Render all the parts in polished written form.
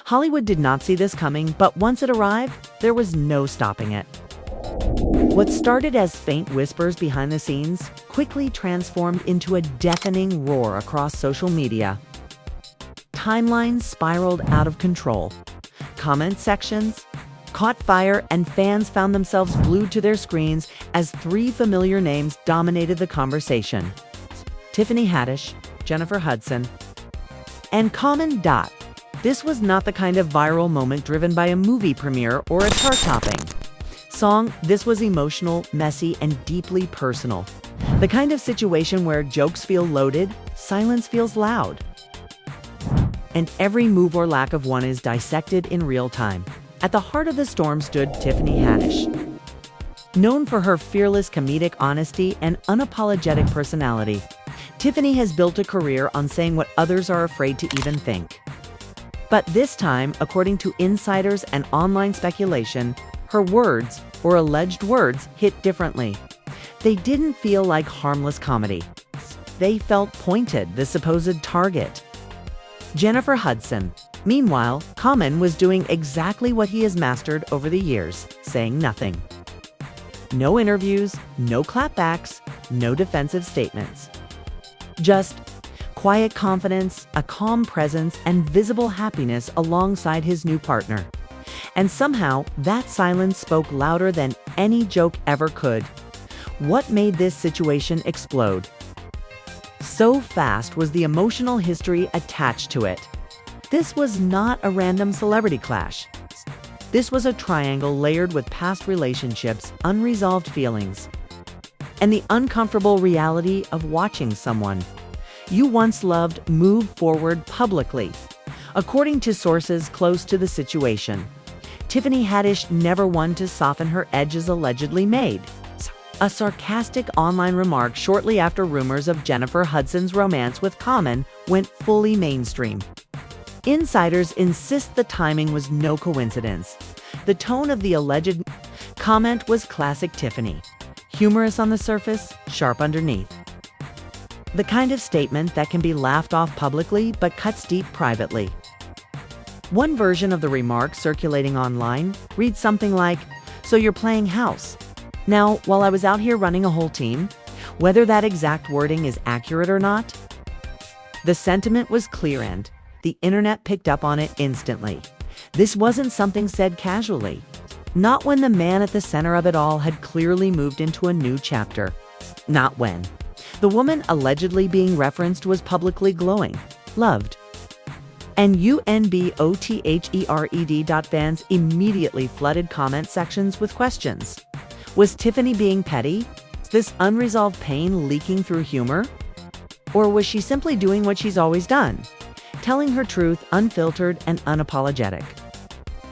Hollywood did not see this coming, but once it arrived, there was no stopping it. What started as faint whispers behind the scenes quickly transformed into a deafening roar across social media. Timelines spiraled out of control. Comment sections caught fire, and fans found themselves glued to their screens as three familiar names dominated the conversation: Tiffany Haddish, Jennifer Hudson, and Common. This was not the kind of viral moment driven by a movie premiere or a chart-topping song. This was emotional, messy, and deeply personal. The kind of situation where jokes feel loaded, silence feels loud, and every move or lack of one is dissected in real time. At the heart of the storm stood Tiffany Haddish. Known for her fearless comedic honesty and unapologetic personality, Tiffany has built a career on saying what others are afraid to even think. But this time, according to insiders and online speculation, her words, or alleged words, hit differently. They didn't feel like harmless comedy. They felt pointed, the supposed target. Jennifer Hudson. Meanwhile, Common was doing exactly what he has mastered over the years, saying nothing. No interviews, no clapbacks, no defensive statements. Just quiet confidence, a calm presence, and visible happiness alongside his new partner. And somehow, that silence spoke louder than any joke ever could. What made this situation explode? So fast was the emotional history attached to it. This was not a random celebrity clash. This was a triangle layered with past relationships, unresolved feelings, and the uncomfortable reality of watching someone you once loved move forward publicly. According to sources close to the situation, Tiffany Haddish never one to soften her edges allegedly made a sarcastic online remark shortly after rumors of Jennifer Hudson's romance with Common went fully mainstream. Insiders insist the timing was no coincidence. The tone of the alleged comment was classic Tiffany. Humorous on the surface, sharp underneath. The kind of statement that can be laughed off publicly but cuts deep privately. One version of the remark circulating online reads something like, "So you're playing house. Now, while I was out here running a whole team," whether that exact wording is accurate or not. The sentiment was clear and the internet picked up on it instantly. This wasn't something said casually. Not when the man at the center of it all had clearly moved into a new chapter. Not when the woman allegedly being referenced was publicly glowing, loved, and unbotthered. Fans immediately flooded comment sections with questions. Was Tiffany being petty? Is this unresolved pain leaking through humor? Or was she simply doing what she's always done? Telling her truth unfiltered and unapologetic.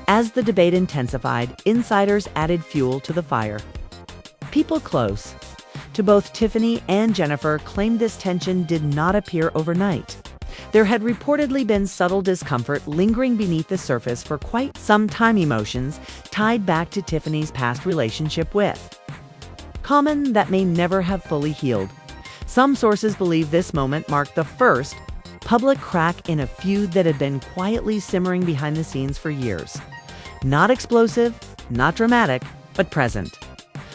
As the debate intensified, insiders added fuel to the fire. People close to both Tiffany and Jennifer claimed this tension did not appear overnight. There had reportedly been subtle discomfort lingering beneath the surface for quite some time, emotions tied back to Tiffany's past relationship with Common that may never have fully healed. Some sources believe this moment marked the first public crack in a feud that had been quietly simmering behind the scenes for years. Not explosive, not dramatic, but present.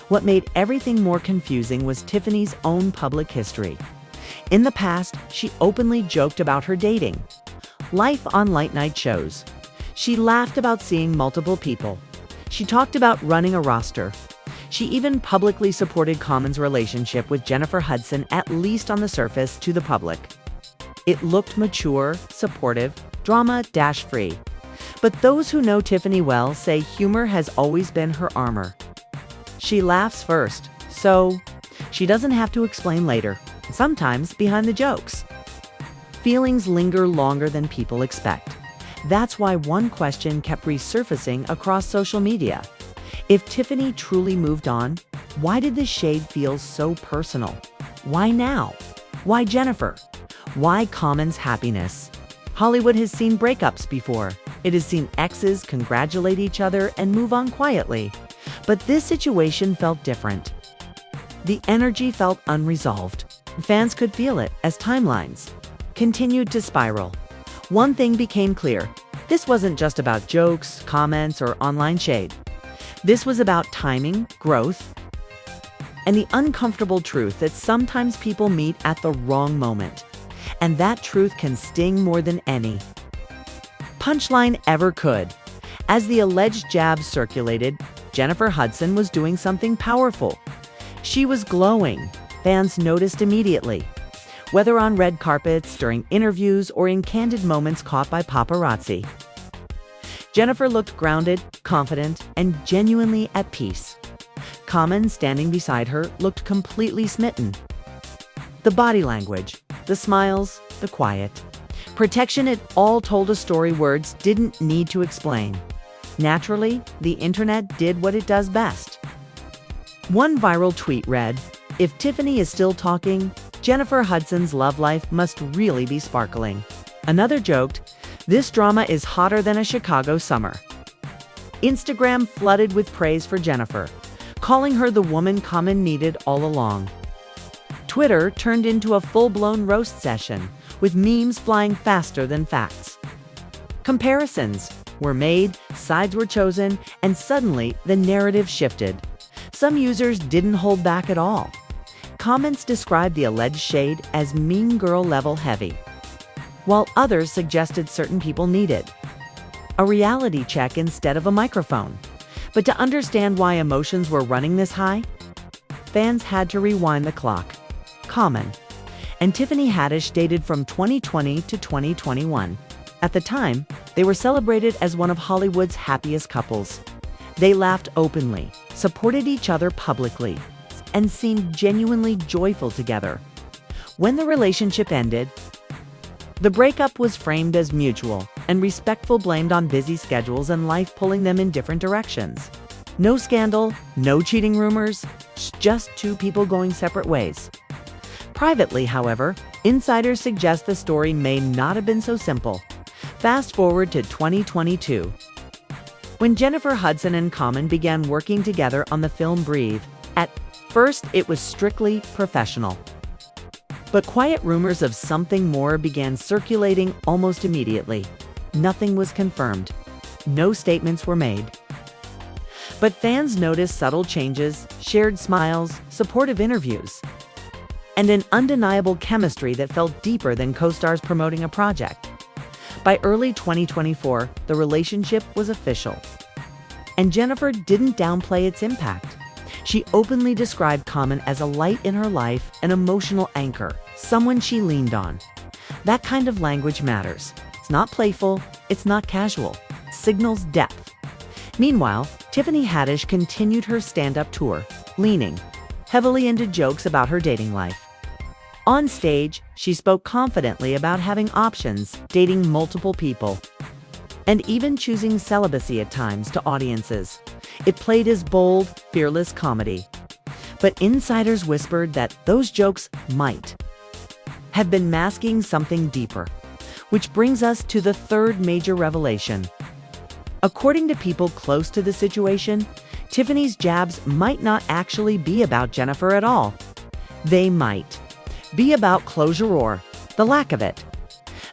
What made everything more confusing was Tiffany's own public history. In the past, she openly joked about her dating life on late-night shows. She laughed about seeing multiple people. She talked about running a roster. She even publicly supported Common's relationship with Jennifer Hudson, at least on the surface, to the public. It looked mature, supportive, drama-free. But those who know Tiffany well say humor has always been her armor. She laughs first, so she doesn't have to explain later, sometimes behind the jokes. Feelings linger longer than people expect. That's why one question kept resurfacing across social media. If Tiffany truly moved on, why did the shade feel so personal? Why now? Why Jennifer? Why Common's happiness? Hollywood has seen breakups before. It has seen exes congratulate each other and move on quietly. But this situation felt different. The energy felt unresolved. Fans could feel it as timelines continued to spiral. One thing became clear: This wasn't just about jokes, comments, or online shade. This was about timing, growth, and the uncomfortable truth that sometimes people meet at the wrong moment. And that truth can sting more than any punchline ever could. As the alleged jabs circulated, Jennifer Hudson was doing something powerful. She was glowing. Fans noticed immediately. Whether on red carpets, during interviews, or in candid moments caught by paparazzi. Jennifer looked grounded, confident, and genuinely at peace. Common, standing beside her, looked completely smitten. The body language, the smiles, the quiet. Protection, it all told a story words didn't need to explain. Naturally, the internet did what it does best. One viral tweet read, "If Tiffany is still talking, Jennifer Hudson's love life must really be sparkling." Another joked, "This drama is hotter than a Chicago summer." Instagram flooded with praise for Jennifer, calling her the woman Common needed all along. Twitter turned into a full-blown roast session, with memes flying faster than facts. Comparisons were made, sides were chosen, and suddenly the narrative shifted. Some users didn't hold back at all. Comments described the alleged shade as mean girl level heavy, while others suggested certain people needed a reality check instead of a microphone. But to understand why emotions were running this high, fans had to rewind the clock. Common and Tiffany Haddish dated from 2020 to 2021. At the time, they were celebrated as one of Hollywood's happiest couples. They laughed openly, supported each other publicly, and seemed genuinely joyful together. When the relationship ended, the breakup was framed as mutual and respectful, blamed on busy schedules and life pulling them in different directions. No scandal, no cheating rumors, just two people going separate ways. Privately, however, insiders suggest the story may not have been so simple. Fast forward to 2022. When Jennifer Hudson and Common began working together on the film Breathe, at first it was strictly professional. But quiet rumors of something more began circulating almost immediately. Nothing was confirmed. No statements were made. But fans noticed subtle changes, shared smiles, supportive interviews, and an undeniable chemistry that felt deeper than co-stars promoting a project. By early 2024, the relationship was official. And Jennifer didn't downplay its impact. She openly described Common as a light in her life, an emotional anchor, someone she leaned on. That kind of language matters. It's not playful, it's not casual. It signals depth. Meanwhile, Tiffany Haddish continued her stand-up tour, leaning heavily into jokes about her dating life. On stage, she spoke confidently about having options, dating multiple people, and even choosing celibacy at times to audiences. It played as bold, fearless comedy. But insiders whispered that those jokes might have been masking something deeper. Which brings us to the third major revelation. According to people close to the situation, Tiffany's jabs might not actually be about Jennifer at all. They might be about closure or the lack of it.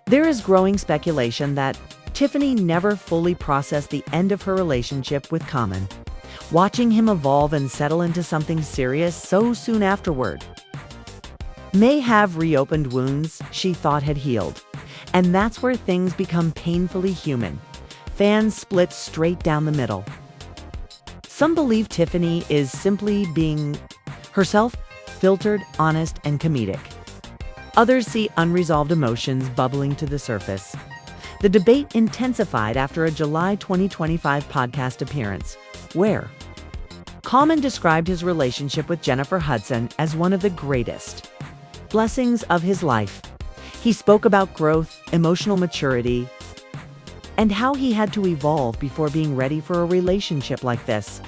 There is growing speculation that Tiffany never fully processed the end of her relationship with Common, watching him evolve and settle into something serious so soon afterward may have reopened wounds she thought had healed. And that's where things become painfully human. Fans split straight down the middle. Some believe Tiffany is simply being herself, filtered, honest, and comedic. Others see unresolved emotions bubbling to the surface. The debate intensified after a July 2025 podcast appearance, where Common described his relationship with Jennifer Hudson as one of the greatest blessings of his life. He spoke about growth, emotional maturity, and how he had to evolve before being ready for a relationship like this.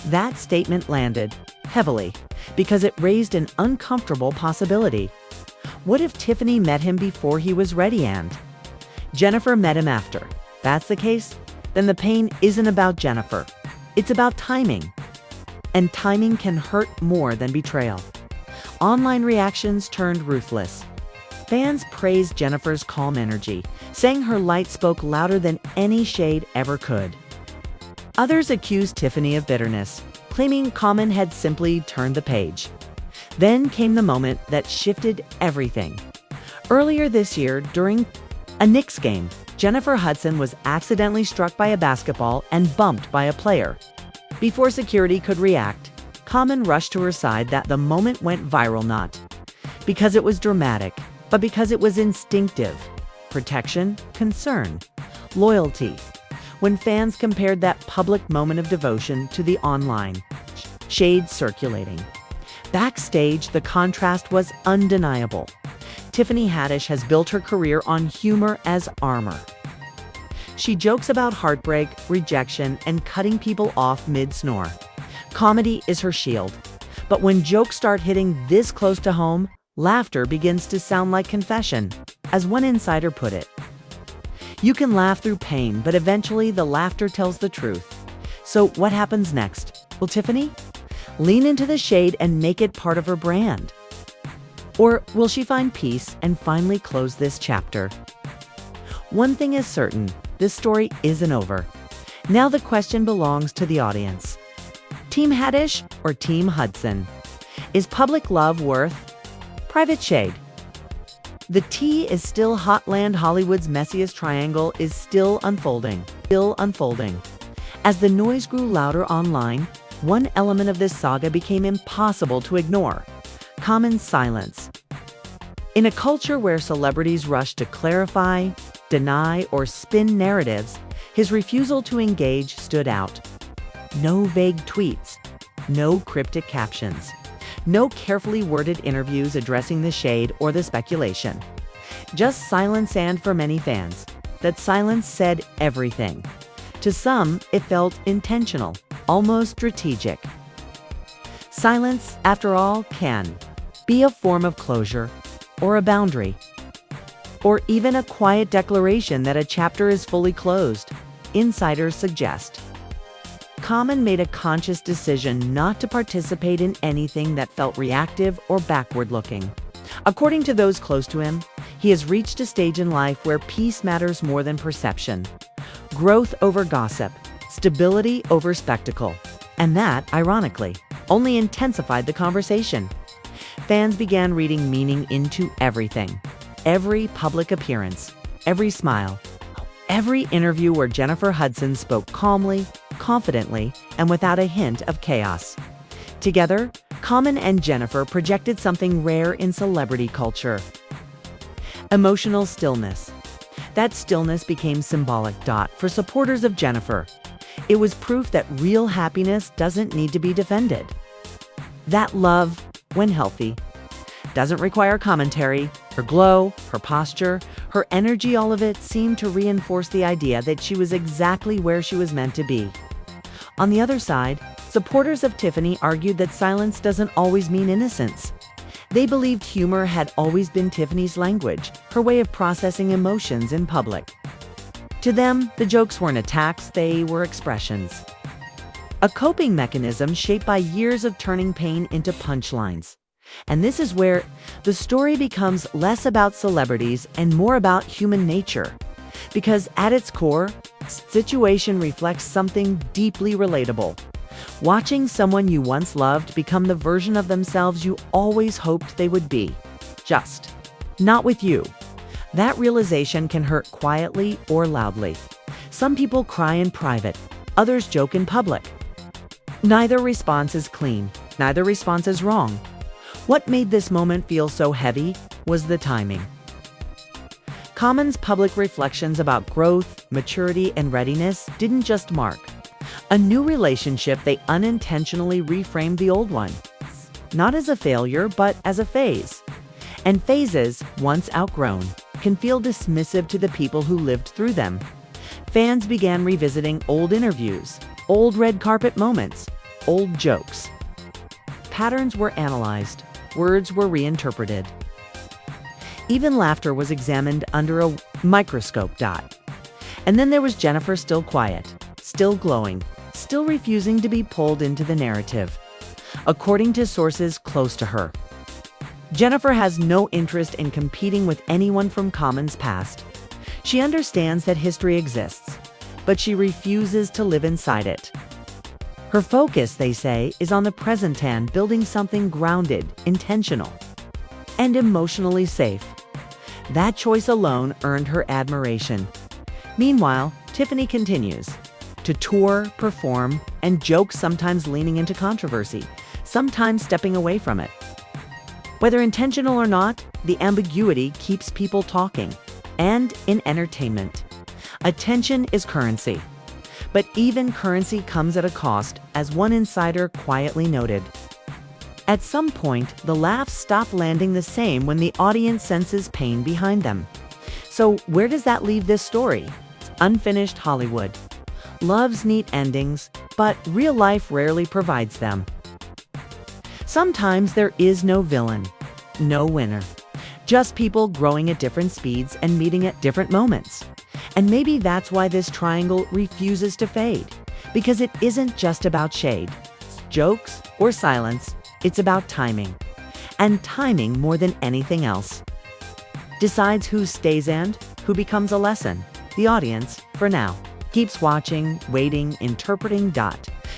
That statement landed heavily because it raised an uncomfortable possibility. What if Tiffany met him before he was ready and Jennifer met him after? That's the case, then the pain isn't about Jennifer. It's about timing. And timing can hurt more than betrayal. Online reactions turned ruthless. Fans praised Jennifer's calm energy, saying her light spoke louder than any shade ever could. Others accused Tiffany of bitterness, claiming Common had simply turned the page. Then came the moment that shifted everything. Earlier this year, during a Knicks game, Jennifer Hudson was accidentally struck by a basketball and bumped by a player. Before security could react, Common rushed to her side. That the moment went viral, not because it was dramatic, but because it was instinctive. Protection, concern, loyalty. When fans compared that public moment of devotion to the online shade circulating backstage, the contrast was undeniable. Tiffany Haddish has built her career on humor as armor. She jokes about heartbreak, rejection, and cutting people off mid-snore. Comedy is her shield. But when jokes start hitting this close to home, laughter begins to sound like confession, as one insider put it. You can laugh through pain, but eventually the laughter tells the truth. So what happens next? Will Tiffany lean into the shade and make it part of her brand? Or will she find peace and finally close this chapter? One thing is certain, this story isn't over. Now the question belongs to the audience. Team Haddish or Team Hudson? Is public love worth private shade? The tea is still hot. Hollywood's messiest triangle is still unfolding. As the noise grew louder online, one element of this saga became impossible to ignore: Common's silence. In a culture where celebrities rush to clarify, deny, or spin narratives, his refusal to engage stood out. No vague tweets, no cryptic captions, no carefully worded interviews addressing the shade or the speculation. Just silence, and for many fans, that silence said everything. To some, it felt intentional, almost strategic. Silence, after all, can be a form of closure, or a boundary, or even a quiet declaration that a chapter is fully closed, insiders suggest. Common made a conscious decision not to participate in anything that felt reactive or backward-looking. According to those close to him, he has reached a stage in life where peace matters more than perception, growth over gossip, stability over spectacle, and that, ironically, only intensified the conversation. Fans began reading meaning into everything. Every public appearance, every smile, every interview where Jennifer Hudson spoke calmly, confidently, and without a hint of chaos. Together, Common and Jennifer projected something rare in celebrity culture: emotional stillness. That stillness became symbolic. For supporters of Jennifer, it was proof that real happiness doesn't need to be defended. That love, when healthy, doesn't require commentary. Her glow, her posture, her energy, all of it seemed to reinforce the idea that she was exactly where she was meant to be. On the other side, supporters of Tiffany argued that silence doesn't always mean innocence. They believed humor had always been Tiffany's language, her way of processing emotions in public. To them, the jokes weren't attacks, they were expressions. A coping mechanism shaped by years of turning pain into punchlines. And this is where the story becomes less about celebrities and more about human nature. Because at its core, situation reflects something deeply relatable. Watching someone you once loved become the version of themselves you always hoped they would be. Just not with you. That realization can hurt quietly or loudly. Some people cry in private, others joke in public. Neither response is clean, neither response is wrong. What made this moment feel so heavy was the timing. Common's public reflections about growth, maturity, and readiness didn't just mark a new relationship, they unintentionally reframed the old one. Not as a failure, but as a phase. And phases, once outgrown, can feel dismissive to the people who lived through them. Fans began revisiting old interviews, old red carpet moments, old jokes. Patterns were analyzed, words were reinterpreted. Even laughter was examined under a microscope. And then there was Jennifer, still quiet, still glowing, still refusing to be pulled into the narrative. According to sources close to her, Jennifer has no interest in competing with anyone from Common's past. She understands that history exists, but she refuses to live inside it. Her focus, they say, is on the present and building something grounded, intentional, and emotionally safe. That choice alone earned her admiration. Meanwhile, Tiffany continues to tour, perform, and joke, sometimes leaning into controversy, sometimes stepping away from it. Whether intentional or not, the ambiguity keeps people talking. And in entertainment, attention is currency. But even currency comes at a cost, as one insider quietly noted. At some point, the laughs stop landing the same when the audience senses pain behind them. So where does that leave this story? Unfinished Hollywood. Loves neat endings, but real life rarely provides them. Sometimes there is no villain, no winner. Just people growing at different speeds and meeting at different moments. And maybe that's why this triangle refuses to fade, because it isn't just about shade, jokes, or silence. It's about timing. And timing, more than anything else, decides who stays and who becomes a lesson. The audience, for now, keeps watching, waiting, interpreting.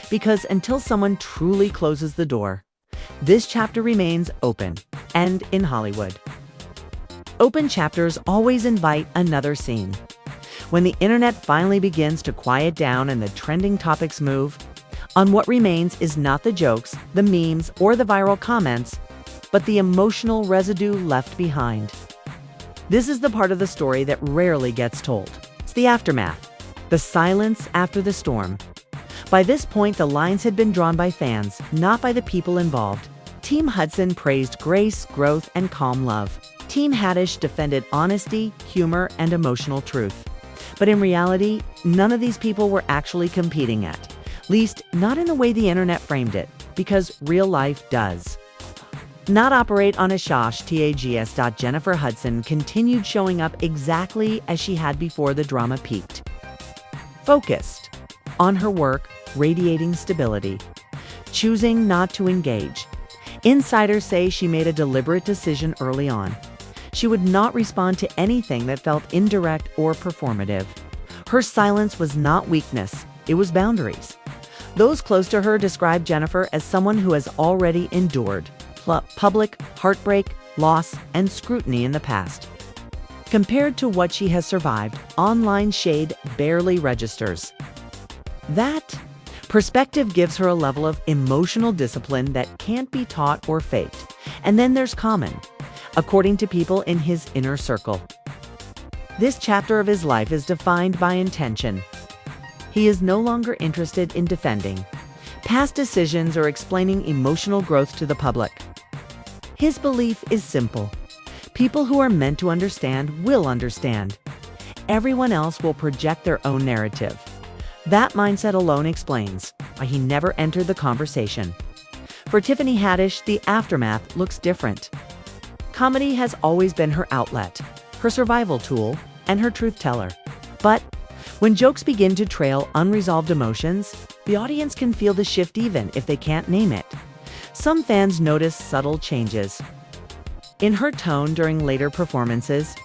Because until someone truly closes the door, this chapter remains open. And in Hollywood, open chapters always invite another scene. When the internet finally begins to quiet down and the trending topics move, on what remains is not the jokes, the memes, or the viral comments, but the emotional residue left behind. This is the part of the story that rarely gets told. It's the aftermath, the silence after the storm. By this point, the lines had been drawn by fans, not by the people involved. Team Hudson praised grace, growth, and calm love. Team Haddish defended honesty, humor, and emotional truth. But in reality, none of these people were actually competing at least not in the way the internet framed it, because real life does not operate on a SHOCKS. Jennifer Hudson continued showing up exactly as she had before the drama peaked. Focused on her work, radiating stability, choosing not to engage. Insiders say she made a deliberate decision early on. She would not respond to anything that felt indirect or performative. Her silence was not weakness, it was boundaries. Those close to her described Jennifer as someone who has already endured public heartbreak, loss, and scrutiny in the past. Compared to what she has survived, online shade barely registers. That perspective gives her a level of emotional discipline that can't be taught or faked. And then there's Common, according to people in his inner circle. This chapter of his life is defined by intention. He is no longer interested in defending past decisions or explaining emotional growth to the public. His belief is simple. People who are meant to understand will understand. Everyone else will project their own narrative. That mindset alone explains why he never entered the conversation. For Tiffany Haddish, the aftermath looks different. Comedy has always been her outlet, her survival tool, and her truth teller. But when jokes begin to trail unresolved emotions, the audience can feel the shift even if they can't name it. Some fans notice subtle changes in her tone during later performances.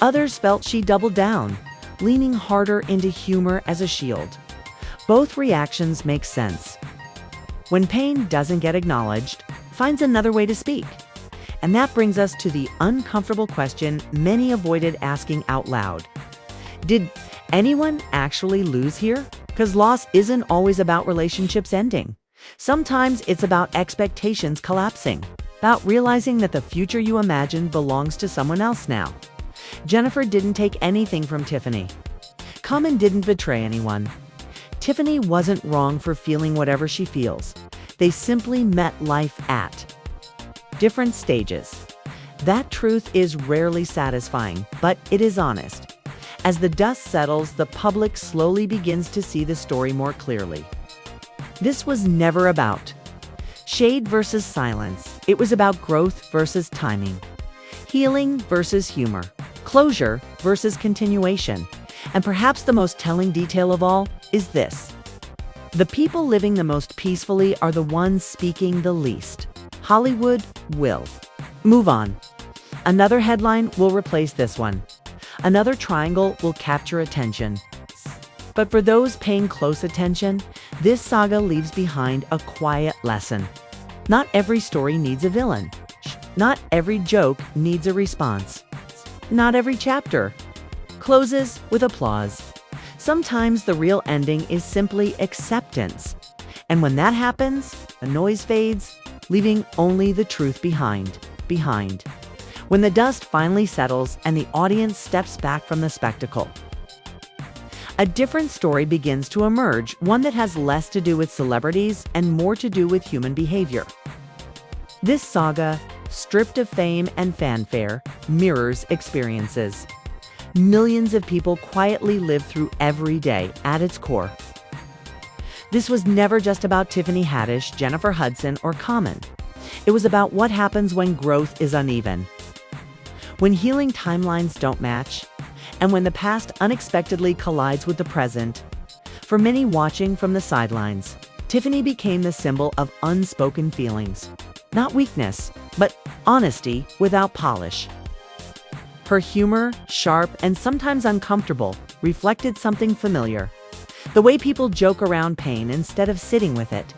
Others felt she doubled down, leaning harder into humor as a shield. Both reactions make sense. When pain doesn't get acknowledged, finds another way to speak. And that brings us to the uncomfortable question many avoided asking out loud. Did anyone actually lose here? Because loss isn't always about relationships ending. Sometimes it's about expectations collapsing, about realizing that the future you imagined belongs to someone else now. Jennifer didn't take anything from Tiffany. Common didn't betray anyone. Tiffany wasn't wrong for feeling whatever she feels. They simply met life at different stages. That truth is rarely satisfying, but it is honest. As the dust settles, the public slowly begins to see the story more clearly. This was never about shade versus silence. It was about growth versus timing, healing versus humor, closure versus continuation. And perhaps the most telling detail of all is this: the people living the most peacefully are the ones speaking the least. Hollywood will Move on. Another headline will replace this one. Another triangle will capture attention. But for those paying close attention, this saga leaves behind a quiet lesson. Not every story needs a villain. Not every joke needs a response. Not every chapter closes with applause. Sometimes the real ending is simply acceptance. And when that happens, the noise fades, leaving only the truth behind. When the dust finally settles and the audience steps back from the spectacle, a different story begins to emerge, one that has less to do with celebrities and more to do with human behavior. This saga, stripped of fame and fanfare, mirrors experiences millions of people quietly live through every day at its core. This was never just about Tiffany Haddish, Jennifer Hudson, or Common. It was about what happens when growth is uneven, when healing timelines don't match, and when the past unexpectedly collides with the present. For many watching from the sidelines, Tiffany became the symbol of unspoken feelings. Not weakness, but honesty without polish. Her humor, sharp and sometimes uncomfortable, reflected something familiar. The way people joke around pain instead of sitting with it.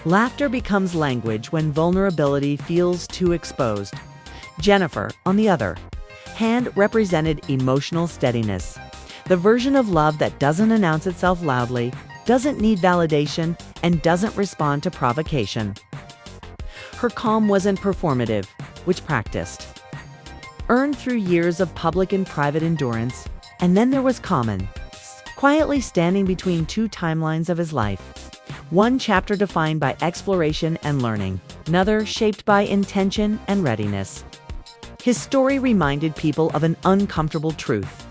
Laughter becomes language when vulnerability feels too exposed. Jennifer, on the other hand, represented emotional steadiness. The version of love that doesn't announce itself loudly, doesn't need validation, and doesn't respond to provocation. Her calm wasn't performative, which practiced. Earned through years of public and private endurance, and then there was Common, quietly standing between two timelines of his life. One chapter defined by exploration and learning, another shaped by intention and readiness. His story reminded people of an uncomfortable truth.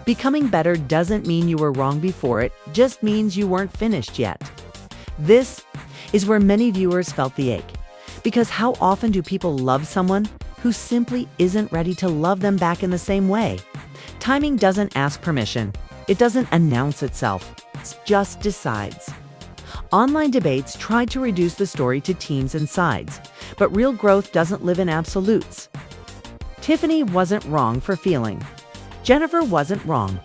Becoming better doesn't mean you were wrong before, it just means you weren't finished yet. This is where many viewers felt the ache. Because how often do people love someone who simply isn't ready to love them back in the same way? Timing doesn't ask permission. It doesn't announce itself. It just decides. Online debates tried to reduce the story to teams and sides, but real growth doesn't live in absolutes. Tiffany wasn't wrong for feeling. Jennifer wasn't wrong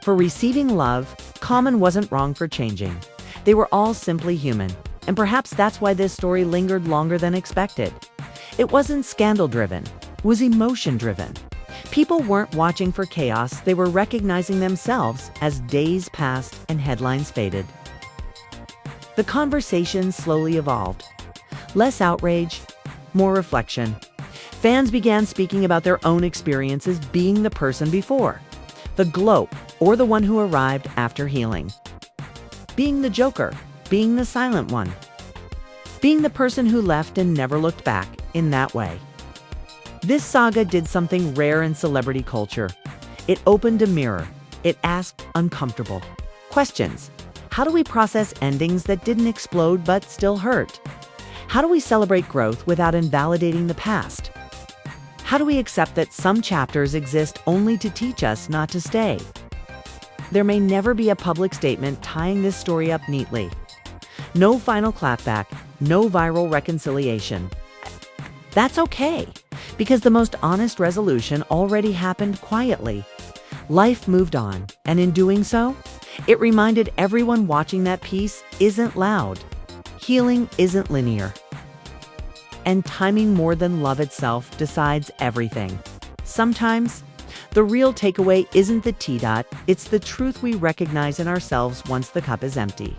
for receiving love. Common wasn't wrong for changing. They were all simply human, and perhaps that's why this story lingered longer than expected. It wasn't scandal-driven, it was emotion-driven. People weren't watching for chaos, they were recognizing themselves as days passed and headlines faded. The conversation slowly evolved. Less outrage, more reflection. Fans began speaking about their own experiences being the person before, the glow, or the one who arrived after healing. Being the joker, being the silent one. Being the person who left and never looked back in that way. This saga did something rare in celebrity culture. It opened a mirror. It asked uncomfortable questions. How do we process endings that didn't explode but still hurt? How do we celebrate growth without invalidating the past? How do we accept that some chapters exist only to teach us not to stay? There may never be a public statement tying this story up neatly. No final clapback, no viral reconciliation. That's okay, because the most honest resolution already happened quietly. Life moved on, and in doing so, it reminded everyone watching that piece isn't loud. Healing isn't linear. And timing more than love itself decides everything. Sometimes, the real takeaway isn't the T-dot, it's the truth we recognize in ourselves once the cup is empty.